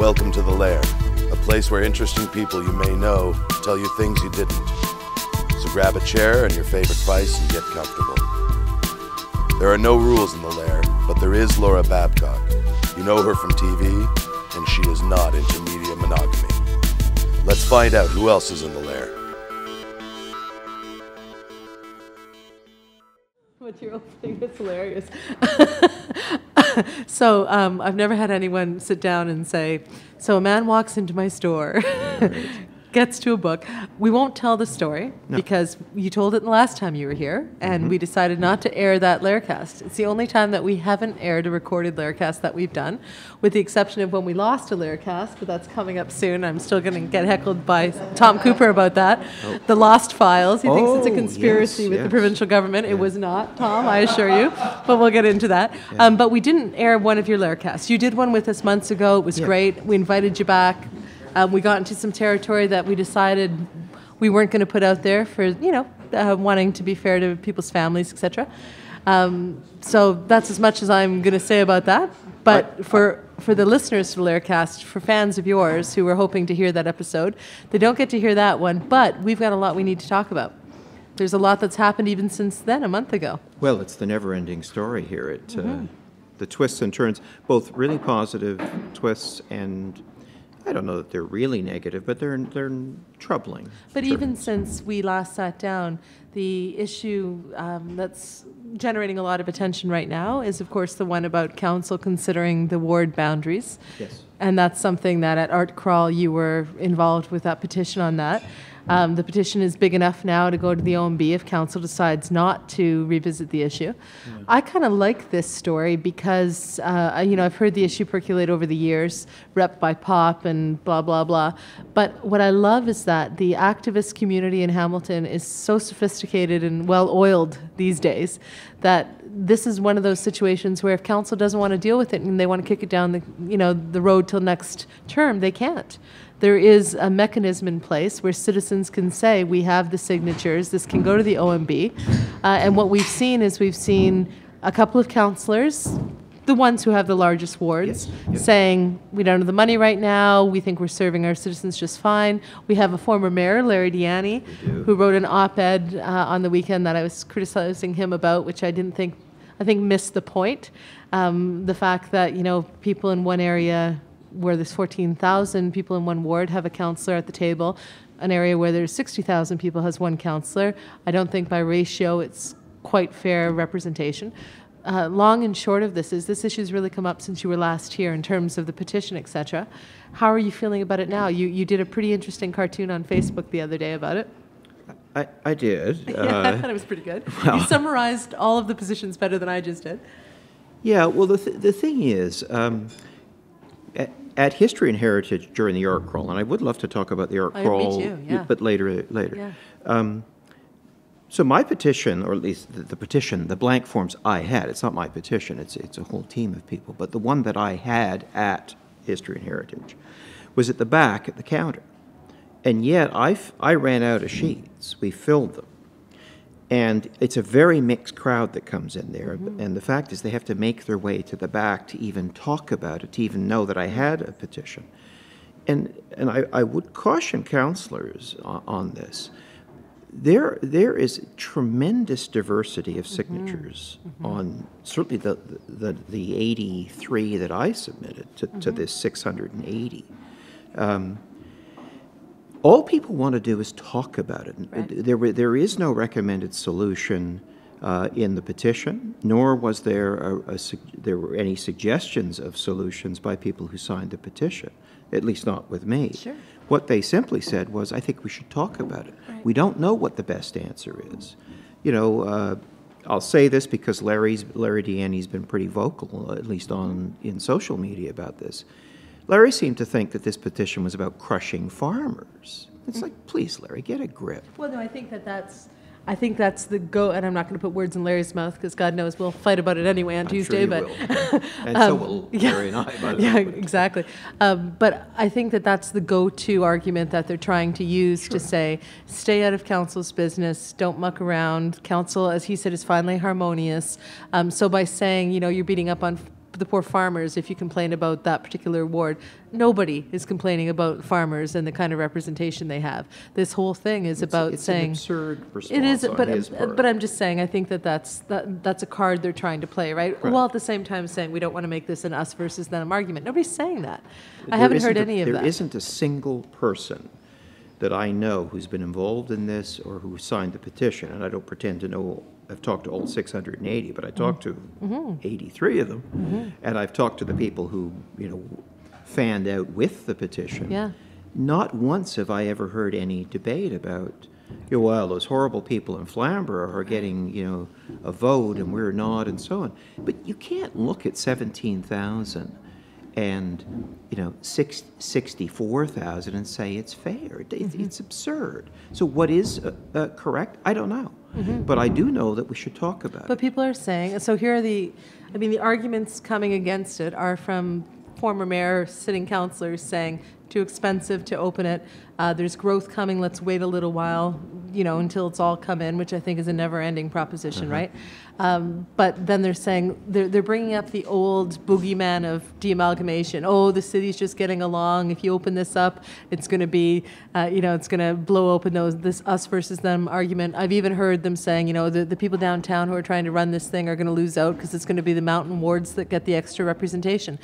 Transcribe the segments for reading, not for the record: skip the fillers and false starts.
Welcome to the Lair, a place where interesting people you may know tell you things you didn't. So grab a chair and your favorite vice and get comfortable. There are no rules in the Lair, but there is Laura Babcock. You know her from TV, and she is not into media monogamy. Let's find out who else is in the Lair. What's your opening? It's hilarious. So I've never had anyone sit down and say, so a man walks into my store, gets to a book. We won't tell the story because you told it the last time you were here, and we decided not to air that Laircast. It's the only time that we haven't aired a recorded Laircast that we've done, with the exception of when we lost a Laircast, but that's coming up soon. I'm still going to get heckled by Tom Cooper about that. The Lost Files. He thinks it's a conspiracy with the provincial government. It was not, Tom, I assure you, but we'll get into that. But we didn't air one of your Laircasts. You did one with us months ago. It was great. We invited you back. We got into some territory that we decided we weren't going to put out there for, wanting to be fair to people's families, etc. So that's as much as I'm going to say about that. But for the listeners to Laircast, for fans of yours who were hoping to hear that episode, they don't get to hear that one. But we've got a lot we need to talk about. There's a lot that's happened even since then, a month ago. Well, it's the never-ending story here. The twists and turns, both really positive twists and I don't know that they're really negative, but they're troubling. But even since we last sat down, the issue that's generating a lot of attention right now is, of course, the one about council considering the ward boundaries. Yes. And that's something that at Art Crawl you were involved with that petition on that. The petition is big enough now to go to the OMB if council decides not to revisit the issue. I kind of like this story because, I've heard the issue percolate over the years, rep by POP and blah, blah, blah. But what I love is that the activist community in Hamilton is so sophisticated and well-oiled these days that this is one of those situations where if council doesn't want to deal with it and they want to kick it down the road till next term, they can't. There is a mechanism in place where citizens can say, we have the signatures, this can go to the OMB. And what we've seen is a couple of councillors, the ones who have the largest wards, saying, we don't have the money right now, we think we're serving our citizens just fine. We have a former mayor, Larry Deaney, who wrote an op-ed on the weekend that I was criticizing him about, which I think missed the point. The fact that, people in one area where there's 14,000 people in one ward have a councillor at the table, an area where there's 60,000 people has one councillor. I don't think by ratio it's quite fair representation. Long and short of this is this issue's really come up since you were last here in terms of the petition, etc. How are you feeling about it now? You did a pretty interesting cartoon on Facebook the other day about it. I did. I thought it was pretty good. Well, you summarized all of the positions better than I just did. Yeah, well, the thing is, at History and Heritage during the Art Crawl, and I would love to talk about the Art Crawl, but later. Yeah. So my petition, or at least the petition, the blank forms I had, it's not my petition, it's a whole team of people, but the one that I had at History and Heritage was at the back at the counter. And yet I ran out of sheets. We filled them. And it's a very mixed crowd that comes in there. And the fact is they have to make their way to the back to even talk about it, to even know that I had a petition. And I would caution councillors on this. There is tremendous diversity of signatures on certainly the 83 that I submitted to this 680. All people want to do is talk about it. Right. There is no recommended solution in the petition, nor was there there were any suggestions of solutions by people who signed the petition, at least not with me. Sure. What they simply said was, I think we should talk about it. Right. We don't know what the best answer is. I'll say this because Larry Deaney's been pretty vocal, at least in social media about this. Larry seemed to think that this petition was about crushing farmers. It's like, please, Larry, get a grip. Well, no, I think that's the go, and I'm not going to put words in Larry's mouth because God knows we'll fight about it anyway on Tuesday. Sure will. And so will Larry and I. Yeah, exactly. But I think that's the go-to argument that they're trying to use to say, stay out of council's business, don't muck around. Council, as he said, is finally harmonious. So by saying, you're beating up on the poor farmers if you complain about that particular ward. Nobody is complaining about farmers and the kind of representation they have. This whole thing is about saying... It's an absurd response it is, on his part. but I'm just saying, I think that's a card they're trying to play, right? While at the same time saying we don't want to make this an us versus them argument. Nobody's saying that. I haven't heard any of that. There isn't a single person that I know who's been involved in this or who signed the petition, and I don't pretend to know. I've talked to all 680, but I talked to 83 of them, and I've talked to the people who, fanned out with the petition. Yeah. Not once have I ever heard any debate about, well, those horrible people in Flamborough are getting, a vote and we're not, and so on. But you can't look at 17,000 and 64,000 and say it's fair. It's absurd. So what is correct? I don't know. But I do know that we should talk about it. But people are saying, so here are the arguments coming against it are from former mayor, sitting councillors saying, too expensive to open it. There's growth coming. Let's wait a little while, until it's all come in, which I think is a never-ending proposition, right? But then they're saying they're bringing up the old boogeyman of de-amalgamation. Oh, the city's just getting along. If you open this up, it's going to be, it's going to blow open this us versus them argument. I've even heard them saying, the people downtown who are trying to run this thing are going to lose out because it's going to be the mountain wards that get the extra representation.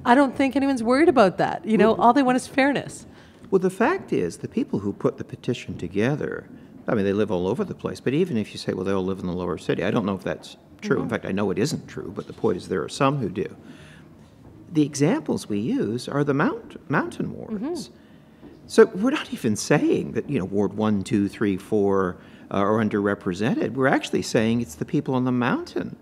I don't think anyone's worried about that. All they want is fairness. Well, the fact is, the people who put the petition together, they live all over the place, but even if you say, well, they all live in the lower city, I don't know if that's true. In fact, I know it isn't true, but the point is there are some who do. The examples we use are the mountain wards. So we're not even saying that, Ward 1, 2, 3, 4 are underrepresented. We're actually saying it's the people on the mountain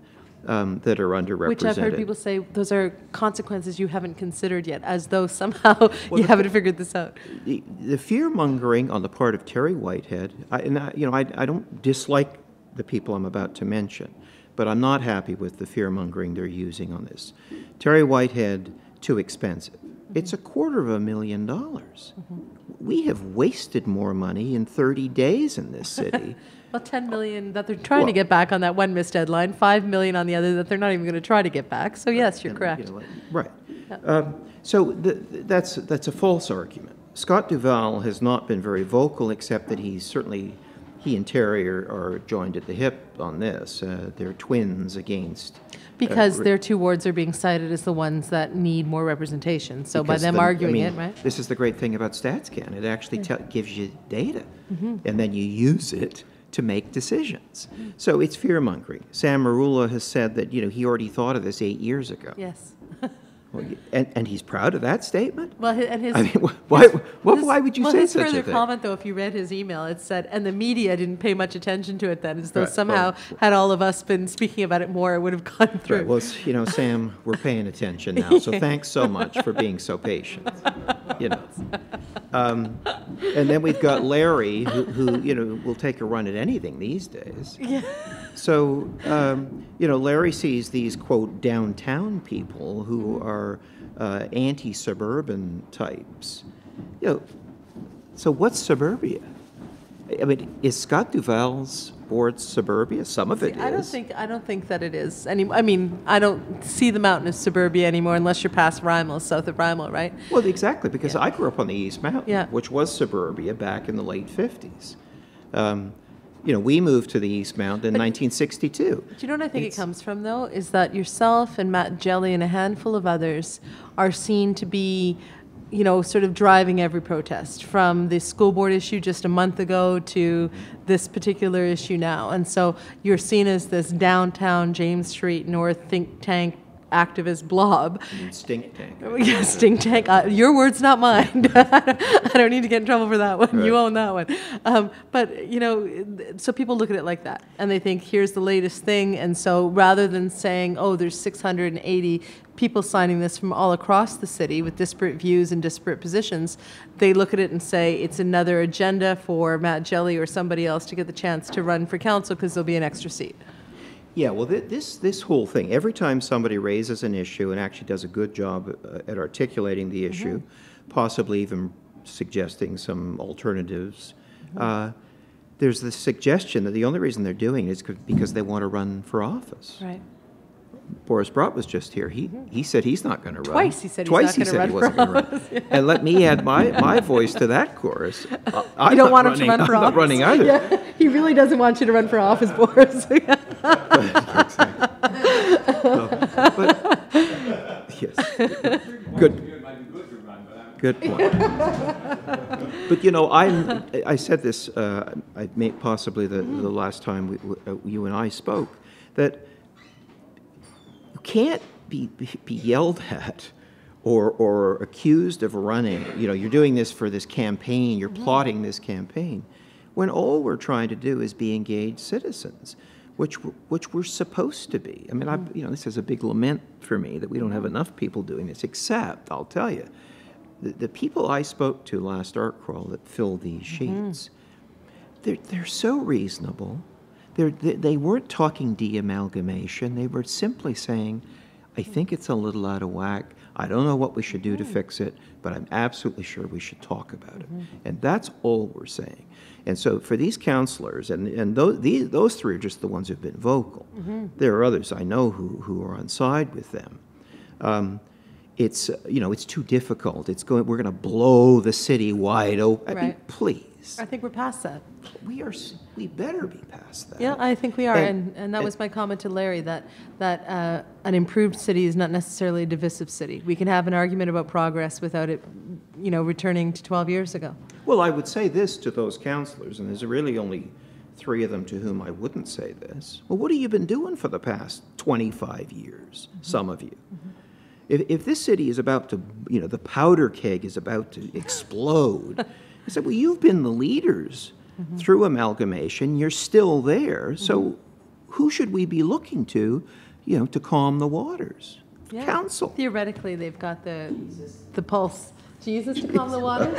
that are underrepresented. Which I've heard people say those are consequences you haven't considered yet, as though somehow you haven't figured this out. The fear-mongering on the part of Terry Whitehead, I don't dislike the people I'm about to mention, but I'm not happy with the fear-mongering they're using on this. Terry Whitehead, too expensive. It's $250,000. We have wasted more money in 30 days in this city. Well, 10 million that they're trying to get back on that one missed deadline, 5 million on the other that they're not even going to try to get back. So yes, you're correct. Right. Yeah. So that's a false argument. Scott Duval has not been very vocal, except that he and Terry are joined at the hip on this. They're twins against. Because their two wards are being cited as the ones that need more representation. So by them arguing it, right? This is the great thing about StatsCan. It actually gives you data, and then you use it to make decisions. So it's fear-mongering. Sam Marula has said that, he already thought of this 8 years ago. Yes. Well, and he's proud of that statement? Well, and his... why would you say such a thing? His further comment, though, if you read his email, it said, and the media didn't pay much attention to it then, as though somehow, had all of us been speaking about it more, it would have gone through. Right. Well, Sam, we're paying attention now, so thanks so much for being so patient. And then we've got Larry, who will take a run at anything these days. Yeah. So, Larry sees these, quote, downtown people who are anti-suburban types. So what's suburbia? Is Scott Duval's ward suburbia? Some of it is. I don't think that it is. I don't see the mountain as suburbia anymore unless you're past Rymel, south of Rymel, right? Well, exactly, because I grew up on the East Mountain, Yeah. which was suburbia back in the late 50s. We moved to the East Mountain in 1962. Do you know what I think it comes from, though? Is that yourself and Matt Jelly and a handful of others are seen to be, sort of driving every protest, from the school board issue just a month ago to this particular issue now. And so you're seen as this downtown James Street North think tank activist blob. Stink tank. Yeah, stink tank. Your words, not mine. I don't need to get in trouble for that one. Right. You own that one. But, so people look at it like that, and they think, here's the latest thing. And so rather than saying, oh, there's 680 people signing this from all across the city with disparate views and disparate positions, they look at it and say it's another agenda for Matt Jelly or somebody else to get the chance to run for council because there'll be an extra seat. Yeah, well, this whole thing, every time somebody raises an issue and actually does a good job at articulating the issue, possibly even suggesting some alternatives, there's the suggestion that the only reason they're doing it is because they want to run for office. Right. Boris Brott was just here. He said he's not going to run. Twice he said Twice he's not he going to run. wasn't going to run. And let me add my voice to that chorus. You don't want him to run for office? I'm not running either. Yeah, he really doesn't want you to run for office, Boris. But yes, good point. But you know, I said this. I made possibly the last time you and I spoke, that you can't be yelled at or accused of running. You know, you're doing this for this campaign. You're plotting this campaign, when all we're trying to do is be engaged citizens, which we're supposed to be. I mean, you know, this is a big lament for me that we don't have enough people doing this. Except, I'll tell you, the people I spoke to last art crawl that filled these sheets, they're so reasonable. They weren't talking de-amalgamation. They were simply saying, I think it's a little out of whack. I don't know what we should do to fix it, but I'm absolutely sure we should talk about it. And that's all we're saying. And so for these councillors, and those three are just the ones who've been vocal. There are others I know who are on side with them. It's, you know, it's too difficult. We're going to blow the city wide open. I mean, please. I think we're past that. We better be past that. Yeah, I think we are, and that was my comment to Larry, that an improved city is not necessarily a divisive city. We can have an argument about progress without it, you know, returning to 12 years ago. Well, I would say this to those councillors, and there's really only 3 of them to whom I wouldn't say this. Well, what have you been doing for the past 25 years, some of you? If this city is about to, you know, the powder keg is about to explode, I said, well, you've been the leaders through amalgamation. You're still there. So who should we be looking to, you know, to calm the waters? Yeah. Council. Theoretically, they've got the pulse. Jesus to calm the waters?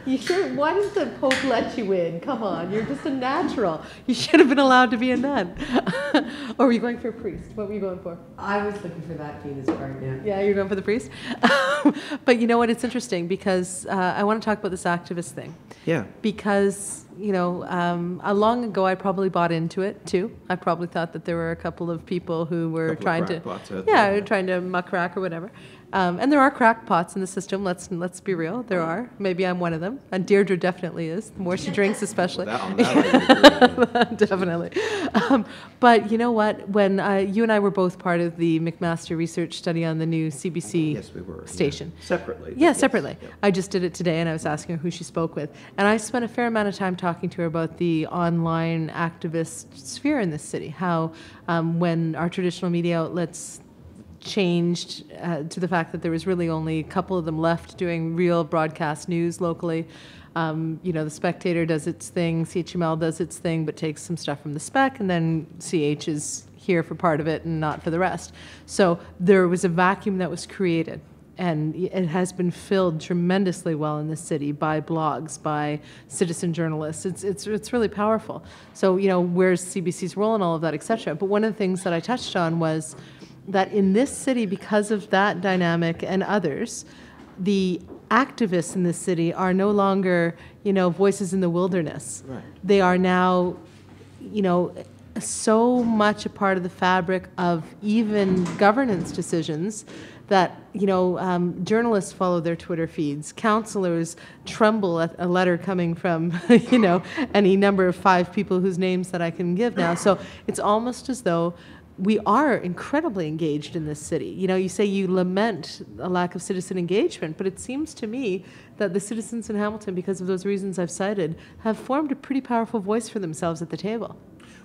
You sure? Why didn't the Pope let you in? Come on, you're just a natural. You should have been allowed to be a nun. Or were you going for a priest? What were you going for? I was looking for that Venus part, yeah. Yeah, you're going for the priest? But you know what? It's interesting because I want to talk about this activist thing. Yeah. Because, you know, long ago I probably bought into it too. I probably thought that there were a couple of people who were trying to muckrack or whatever. And there are crackpots in the system. Let's be real. There are. Maybe I'm one of them. And Deirdre definitely is. The more she drinks, especially. Definitely. But you know what? When you and I were both part of the McMaster research study on the new CBC station. Yeah. Separately. Yeah, separately. Yep. I just did it today, and I was asking her who she spoke with. And I spent a fair amount of time talking to her about the online activist sphere in this city. How when our traditional media outlets changed to the fact that there was really only a couple of them left doing real broadcast news locally. You know, the Spectator does its thing, CHML does its thing, but takes some stuff from the Spec, and then CH is here for part of it and not for the rest. So there was a vacuum that was created, and it has been filled tremendously well in this city by blogs, by citizen journalists. It's really powerful. So, you know, where's CBC's role in all of that, et cetera. But one of the things that I touched on was that in this city, because of that dynamic and others, the activists in this city are no longer, you know, voices in the wilderness. Right. They are now, you know, so much a part of the fabric of even governance decisions that, you know, journalists follow their Twitter feeds. Councillors tremble at a letter coming from, you know, any number of 5 people whose names that I can give now. So it's almost as though we are incredibly engaged in this city. You know, you say you lament a lack of citizen engagement, but it seems to me that the citizens in Hamilton, because of those reasons I've cited, have formed a pretty powerful voice for themselves at the table.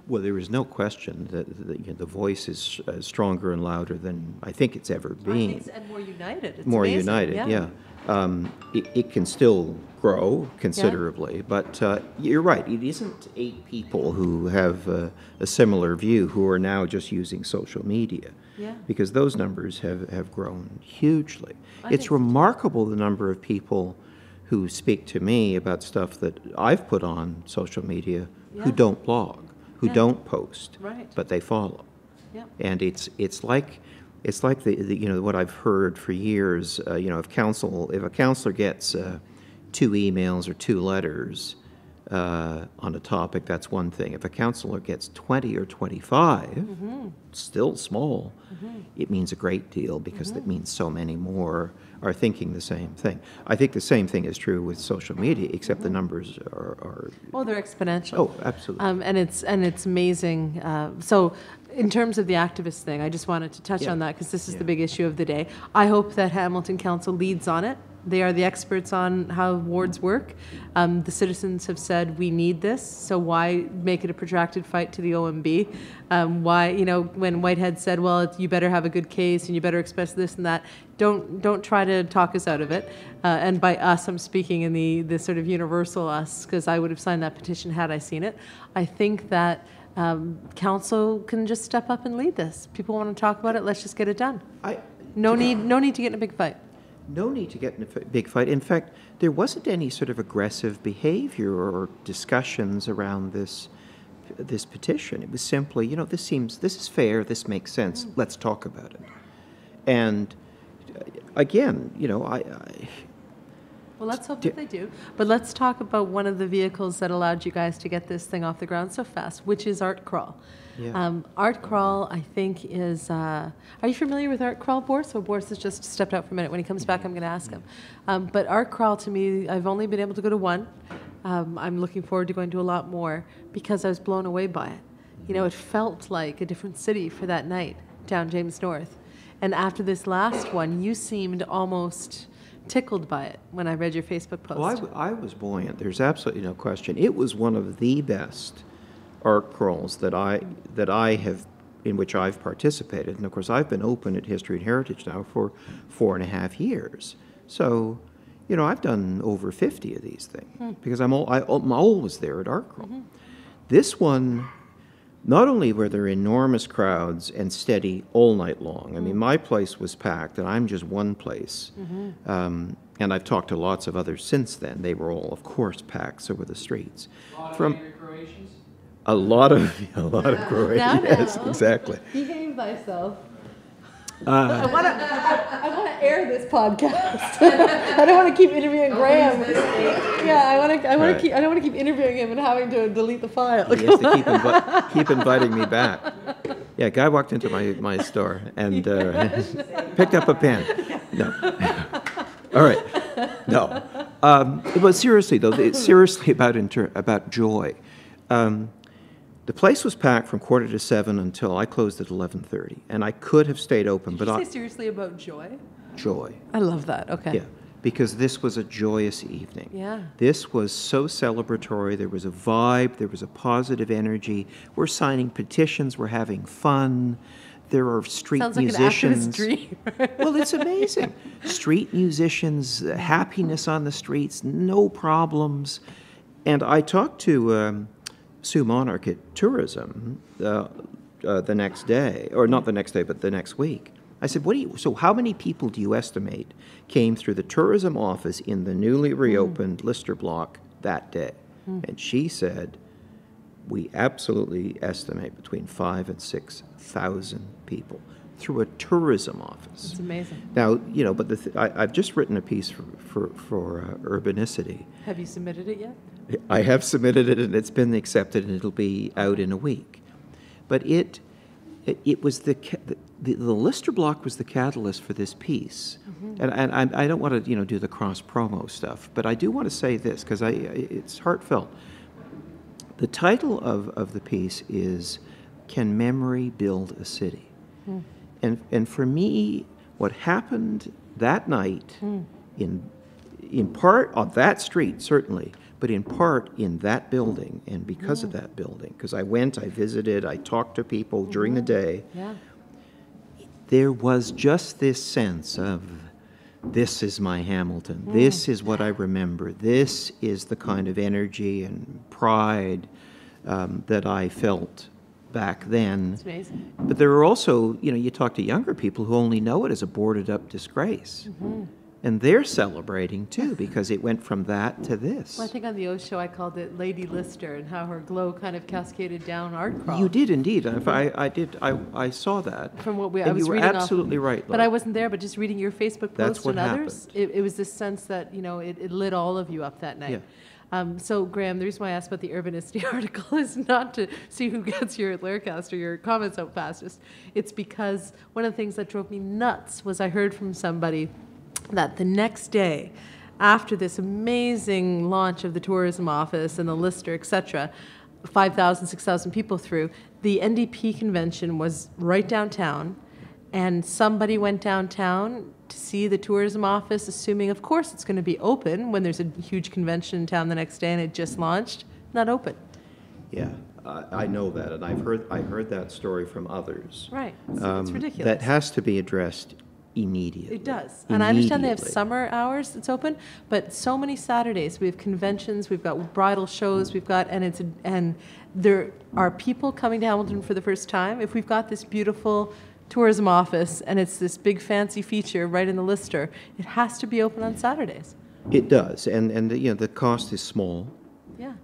Well, there is no question that you know, the voice is stronger and louder than I think it's ever been. And more united. It's more amazing. United, yeah. It can still grow considerably, but you're right. It isn't 8 people who have a similar view who are now just using social media, because those numbers have grown hugely. It's remarkable the number of people who speak to me about stuff that I've put on social media who don't blog, who don't post, but they follow. And it's like the you know, what I've heard for years. You know, if a counselor gets 2 emails or 2 letters, on a topic, that's one thing. If a councillor gets 20 or 25, still small, it means a great deal because that means so many more are thinking the same thing. I think the same thing is true with social media, except the numbers are well, they're exponential. Oh, absolutely. And it's amazing. So in terms of the activist thing, I just wanted to touch on that because this is the big issue of the day. I hope that Hamilton Council leads on it. They are the experts on how wards work. The citizens have said we need this, so why make it a protracted fight to the OMB? Why, when Whitehead said, well, you better have a good case and you better express this and that, don't try to talk us out of it. And by us, I'm speaking in the sort of universal us, because I would have signed that petition had I seen it. I think that council can just step up and lead this. People want to talk about it, let's just get it done. No need to get in a big fight. No need to get in a big fight. In fact, there wasn't any sort of aggressive behavior or discussions around this petition. It was simply, this is fair, this makes sense, let's talk about it. And again, Well, let's hope that they do. But let's talk about one of the vehicles that allowed you guys to get this thing off the ground so fast, which is Art Crawl. Yeah. Art Crawl, I think, is... are you familiar with Art Crawl, Boris? So Boris has just stepped out for a minute. When he comes back, I'm going to ask him. But Art Crawl, to me, I've only been able to go to one. I'm looking forward to going to a lot more because I was blown away by it. It felt like a different city for that night down James North. And after this last one, you seemed almost tickled by it when I read your Facebook post. Well, I was buoyant. There's absolutely no question. It was one of the best art crawls that I have, in which I've participated. And of course, I've been open at History and Heritage now for 4.5 years. So, I've done over 50 of these things because I'm always there at art crawl. This one, not only were there enormous crowds and steady all night long. I mean, my place was packed, and I'm just one place. And I've talked to lots of others since then. They were all, of course, packed. So were the streets. A lot of Croatians. Yes, exactly. Behave thyself. I want to air this podcast. I don't want to keep interviewing Graham. Yeah, I don't want to keep interviewing him and having to delete the file. He has to keep inviting me back. Yeah, a guy walked into my store and picked up a pen. No. All right. No. But seriously though, it's seriously about joy. The place was packed from 6:45 until I closed at 11:30, and I could have stayed open. Did you say seriously about joy? Joy. I love that. Okay. Yeah, because this was a joyous evening. Yeah. This was so celebratory. There was a vibe. There was a positive energy. We're signing petitions. We're having fun. There are street musicians. Sounds like an activist dream. Well, it's amazing. Street musicians, happiness on the streets, no problems. And I talked to Sue Monarch at Tourism the next day, or not the next day, but the next week. I said, so how many people do you estimate came through the tourism office in the newly reopened Lister block that day? And she said, we absolutely estimate between 5,000 and 6,000 people through a tourism office. It's amazing. Now, but I've just written a piece for Urbanicity. Have you submitted it yet? I have submitted it, and it's been accepted, and it'll be out in a week. But it was the Lister block was the catalyst for this piece, and I don't want to do the cross promo stuff, but I do want to say this because it's heartfelt. The title of the piece is "Can Memory Build a City?" And for me, what happened that night, in part on that street certainly, but in part in that building, and because of that building, because I visited, I talked to people during the day, there was just this sense of, this is my Hamilton, this is what I remember, this is the kind of energy and pride that I felt back then. It's amazing. But there are also, you talk to younger people who only know it as a boarded up disgrace. And they're celebrating too, because it went from that to this. Well, I think on the O show I called it Lady Lister, and how her glow kind of cascaded down Art Crawl. You did indeed. I saw that. From what I was reading off. You were absolutely right. But I wasn't there, but just reading your Facebook post That's what and others, happened. it was this sense that, it lit all of you up that night. So, Graham, the reason why I asked about the Urbanicity article is not to see who gets your Laircast or your comments out fastest. It's because one of the things that drove me nuts was I heard from somebody that the next day, after this amazing launch of the tourism office and the Lister, etc., 5,000, 6,000 people through, the NDP convention was right downtown, and somebody went downtown to see the tourism office, assuming, of course, it's going to be open when there's a huge convention in town the next day and it just launched. Not open. Yeah, I know that, and I heard that story from others. Right. It's ridiculous. That has to be addressed immediately. It does. And I understand they have summer hours it's open, but so many Saturdays. We have conventions, we've got bridal shows, and there are people coming to Hamilton for the first time. If we've got this beautiful tourism office and it's this big fancy feature right in the Lister, it has to be open on Saturdays. It does, and the cost is small. Yeah.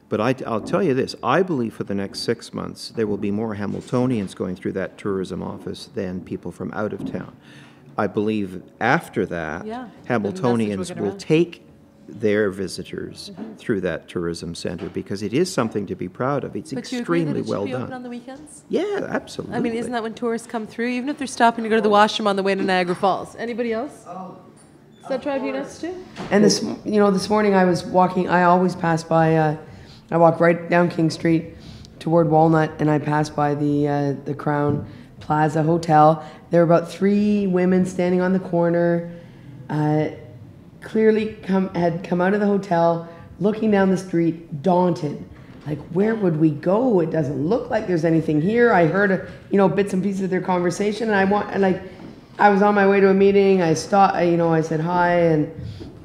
But I'll tell you this, I believe for the next 6 months there will be more Hamiltonians going through that tourism office than people from out of town. I believe after that, Hamiltonians will take their visitors through that tourism center because it is something to be proud of. It's extremely well done. But you agree that it should be open on the weekends? Yeah, absolutely. I mean, isn't that when tourists come through, even if they're stopping to go to the washroom on the way to Niagara Falls? Anybody else? Does that drive you nuts too? And this morning I was walking, I always pass by, I walk right down King Street toward Walnut, and I passed by the Crown Plaza Hotel. There were about 3 women standing on the corner, clearly had come out of the hotel, looking down the street, daunted. Like, where would we go? It doesn't look like there's anything here. I heard, bits and pieces of their conversation, and I was on my way to a meeting. I stopped, I said hi, and,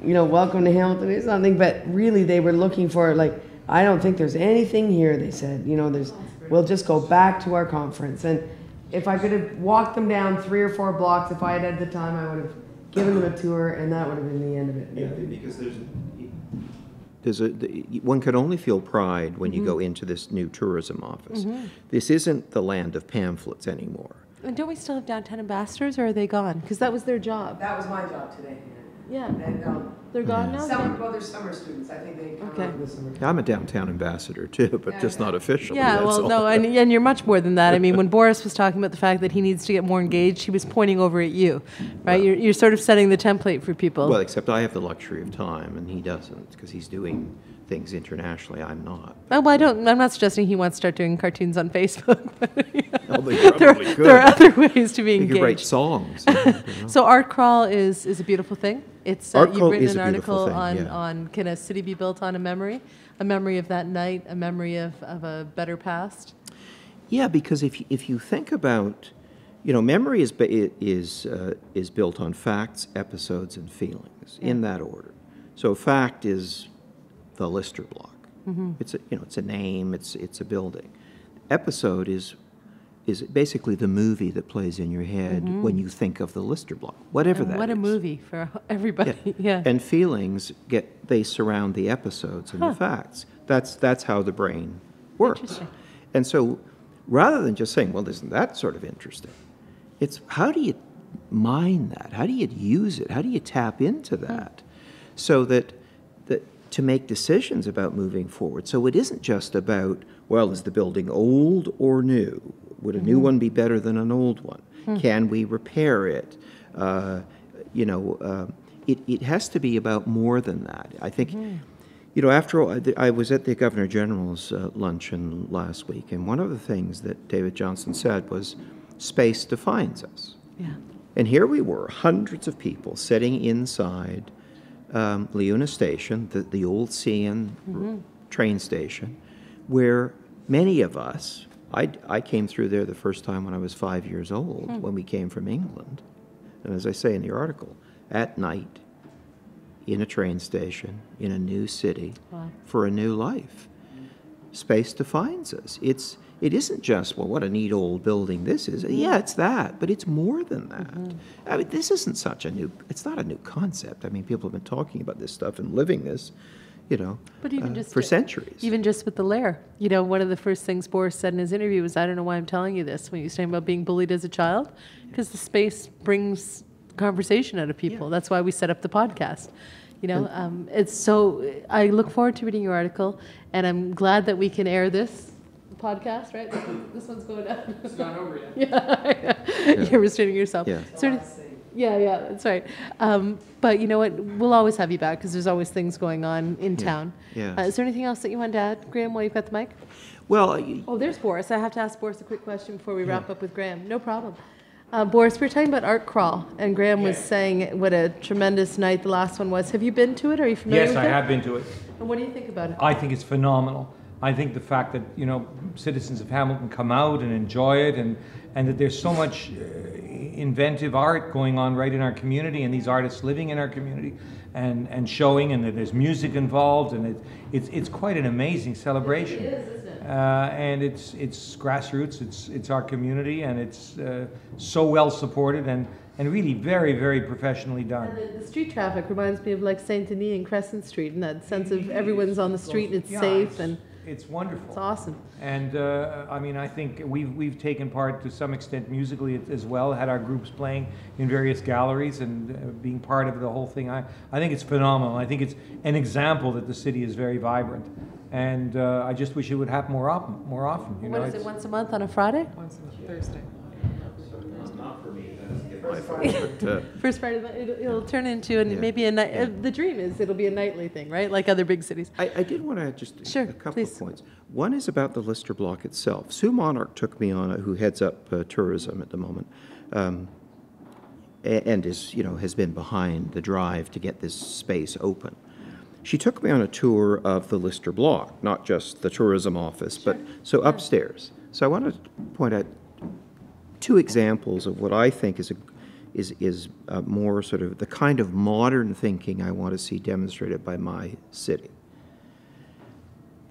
welcome to Hamilton or something. But really, they were looking for, I don't think there's anything here, they said. We'll just go back to our conference. And if I could have walked them down 3 or 4 blocks, if I had had the time, I would have given them a tour, and that would have been the end of it. Yeah, because one can only feel pride when you go into this new tourism office. This isn't the land of pamphlets anymore. And don't we still have downtown ambassadors, or are they gone? Because that was their job. That was my job today. Yeah. And, they're gone now? They're summer students. I think they come out in the summer. I'm a downtown ambassador too, but just not officially. Yeah, well, no, and you're much more than that. I mean, when Boris was talking about the fact that he needs to get more engaged, he was pointing over at you, right? Well, you're sort of setting the template for people. Well, except I have the luxury of time, and he doesn't, because he's doing things internationally. I'm not. Oh, well, I'm not suggesting he wants to start doing cartoons on Facebook. Oh, they probably could. There are other ways to be engaged. He could write songs. So Art Crawl is a beautiful thing. It's Art you've Crawl written is an a article beautiful thing, on can a city be built on a memory of that night, a memory of a better past. Yeah, because if you think about, memory is built on facts, episodes, and feelings in that order. So fact is the Lister block. It's a name. It's a building. Episode is basically the movie that plays in your head when you think of the Lister block, whatever that is. What a movie for everybody. Yeah. And feelings they surround the episodes and the facts. That's how the brain works. Interesting. And so rather than just saying, well, isn't that sort of interesting? It's how do you mine that? How do you use it? How do you tap into that so that to make decisions about moving forward? So it isn't just about, well, is the building old or new? Would a new one be better than an old one? Can we repair it? It has to be about more than that. I think, after all, I was at the Governor General's luncheon last week, and one of the things that David Johnson said was, space defines us. Yeah. And here we were, hundreds of people sitting inside Leuna Station, the old CN train station, where many of us, I came through there the first time when I was 5 years old, when we came from England. And as I say in the article, at night, in a train station, in a new city, for a new life. Space defines us. It isn't just, well, what a neat old building this is. Yeah, it's that, but it's more than that. I mean, this isn't it's not a new concept. I mean, people have been talking about this stuff and living this, but even just for centuries. Even just with the Lair. One of the first things Boris said in his interview was, I don't know why I'm telling you this, when he was talking about being bullied as a child, because the space brings conversation out of people. That's why we set up the podcast. You know, it's so, I look forward to reading your article, and I'm glad that we can air this podcast, right? This one's going up. It's not over yet. Yeah. You're restraining yourself. Yeah. Yeah, that's right. But you know what? We'll always have you back because there's always things going on in town. Yeah. Is there anything else that you want to add, Graham, while you've got the mic? Well, Oh, there's Boris. I have to ask Boris a quick question before we wrap up with Graham. No problem. Boris, we were talking about Art Crawl, and Graham was saying what a tremendous night the last one was. Have you been to it? Are you familiar with it? Yes, I have been to it. And what do you think about it? I think it's phenomenal. I think the fact that, you know, citizens of Hamilton come out and enjoy it, and that there's so much inventive art going on right in our community, and these artists living in our community and showing, and that there's music involved, and it's quite an amazing celebration. It is, isn't it? And it's grassroots, it's our community, and it's so well supported and really very, very professionally done. And the street traffic reminds me of like Saint Denis and Crescent Street, and that sense of everyone's on the street and it's safe, and it's wonderful. it's awesome. And I mean, I think we've taken part to some extent musically as well, had our groups playing in various galleries and being part of the whole thing. I think it's phenomenal. I think it's an example that the city is very vibrant. And I just wish it would happen more often. You know, What is it, once a month on a Friday? Once on Thursday. not for me. My fault, but, First Friday, it'll turn into maybe a night. The dream is it'll be a nightly thing, right? Like other big cities. I did want to add just Sure, a couple please. of points. One is about the Lister block itself. Sue Monarch took me on, who heads up tourism at the moment, and is, you know, has been behind the drive to get this space open. She took me on a tour of the Lister block, not just the tourism office, but so upstairs. So I want to point out two examples of what I think is more sort of the kind of modern thinking I want to see demonstrated by my city.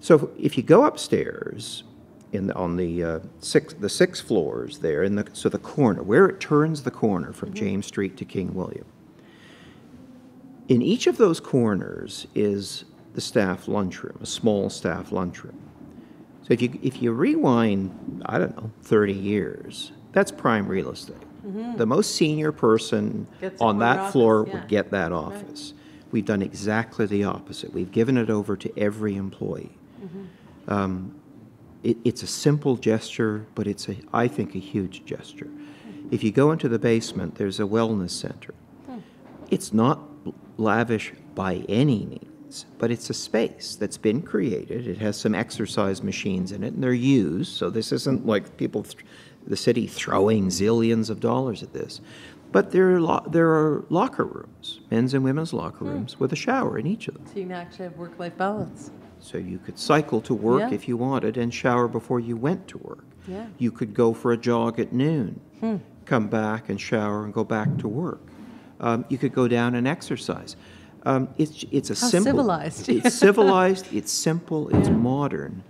So if you go upstairs on the six floors there, so the corner, where it turns the corner from James Street to King William, in each of those corners is the staff lunchroom, a small staff lunchroom. So if you rewind, I don't know, 30 years, that's prime real estate. The most senior person Gets a on that corner floor office, yeah. would get that office. We've done exactly the opposite. We've given it over to every employee. It's a simple gesture, but it's, I think, a huge gesture. If you go into the basement, there's a wellness center. It's not lavish by any means, but it's a space that's been created. It has some exercise machines in it, and they're used, so this isn't like the city throwing zillions of dollars at this. But there are locker rooms, men's and women's locker rooms, with a shower in each of them. So you can actually have work-life balance. So you could cycle to work Yeah. if you wanted and shower before you went to work. Yeah. You could go for a jog at noon, come back and shower and go back to work. You could go down and exercise. It's a How simple. civilized. It's civilized. It's simple. It's modern.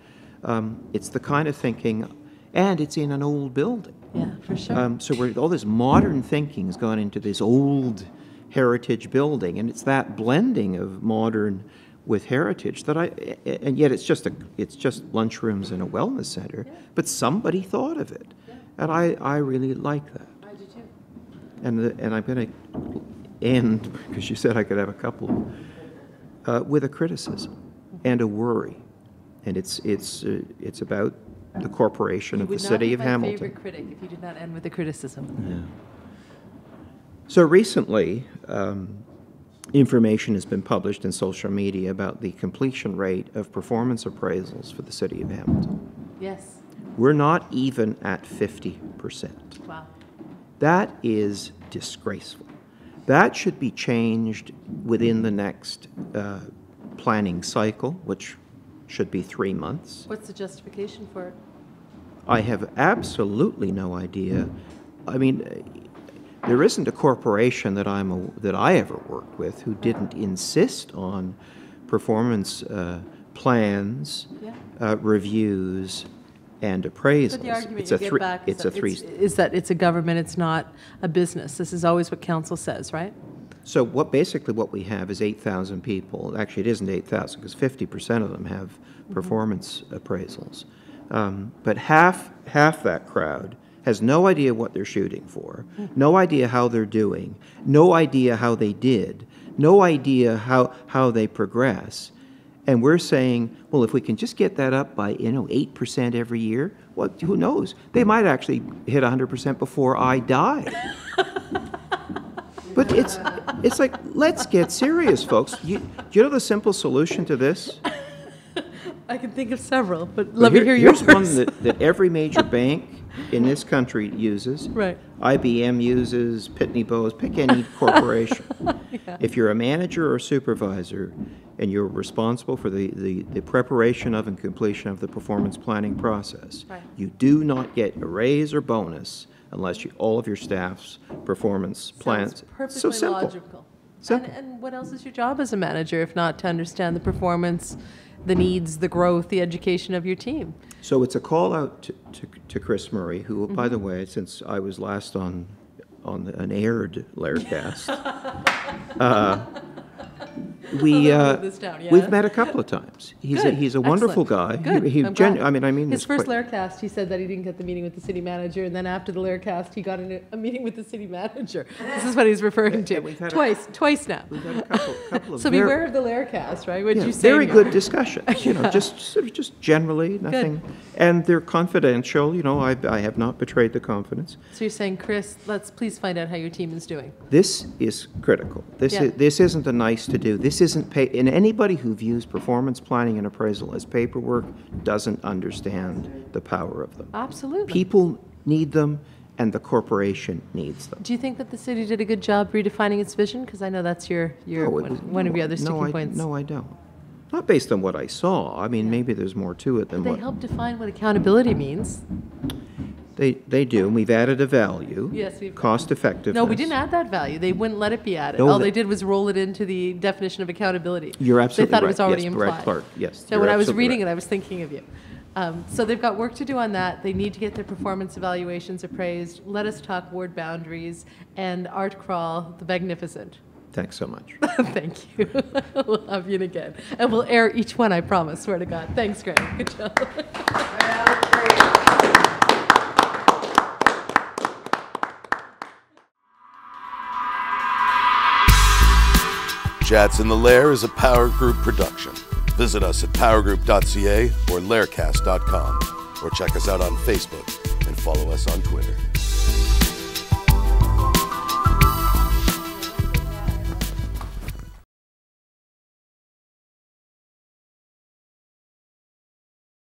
It's the kind of thinking, and it's in an old building. Yeah, for sure. So all this modern thinking has gone into this old heritage building, and it's that blending of modern with heritage and yet it's just lunchrooms and a wellness center, but somebody thought of it, and I really like that. I do too. And I'm going to end, because you said I could have a couple, with a criticism and a worry, and it's about the corporation of the city of Hamilton. You would not be my favorite critic if you did not end with a criticism. So recently, information has been published in social media about the completion rate of performance appraisals for the city of Hamilton. Yes. We're not even at 50%. Wow. That is disgraceful. That should be changed within the next planning cycle, which should be 3 months. What's the justification for it? I have absolutely no idea. I mean, there isn't a corporation that I ever worked with who didn't insist on performance plans, reviews, and appraisals. But the argument you get back is that it's a government, it's not a business. This is always what council says, right? So basically what we have is 8,000 people. Actually, it isn't 8,000 because 50% of them have performance appraisals. But half that crowd has no idea what they're shooting for, no idea how they're doing, no idea how they did, no idea how they progress. And we're saying, well, if we can just get that up by, 8% every year, well, who knows? They might actually hit 100% before I die. But it's like, let's get serious, folks. Do you know the simple solution to this? I can think of several, but let me hear yours. Here's one that every major bank in this country uses. Right. IBM uses, Pitney Bowes, pick any corporation. Yeah. If you're a manager or supervisor and you're responsible for the preparation of and completion of the performance planning process, right, you do not get a raise or bonus unless all of your staff's performance plans. Perfectly so simple. logical. Simple. And what else is your job as a manager if not to understand the performance, the needs, the growth, the education of your team? So it's a call out to Chris Murray, who, by the way, since I was last on an aired Laircast, we've met a couple of times. He's a wonderful guy. Good. I mean, his first Laircast, he said that he didn't get the meeting with the city manager, and then after the Laircast, he got a meeting with the city manager. This is what he's referring to. Twice now. We've had a couple of so beware of the Laircast, right? What you say? Very good discussions. Just generally nothing, and they're confidential. I have not betrayed the confidence. So you're saying, Chris, let's please find out how your team is doing. This is critical. This isn't a nice to do. This isn't and anybody who views performance planning and appraisal as paperwork doesn't understand the power of them. Absolutely. People need them, and the corporation needs them. Do you think that the city did a good job redefining its vision? Because I know that's one of your other sticking points. No, I don't. Not based on what I saw. I mean, maybe there's more to it than They help define what accountability means. They do, and we've added a value. Yes, we've cost effectiveness. No, we didn't add that value. They wouldn't let it be added. No, all they did was roll it into the definition of accountability. You're absolutely right. They thought right. it was already yes, implied. Brett Clark. Yes. So when I was reading it, I was thinking of you. So they've got work to do on that. They need to get their performance evaluations appraised. Let us talk ward boundaries and Art Crawl, the Magnificent. Thanks so much. Thank you. We'll have you again. And we'll air each one, I promise, swear to God. Thanks, Greg. Good job. Chats in the Lair is a Power Group production. Visit us at powergroup.ca or laircast.com, or check us out on Facebook and follow us on Twitter.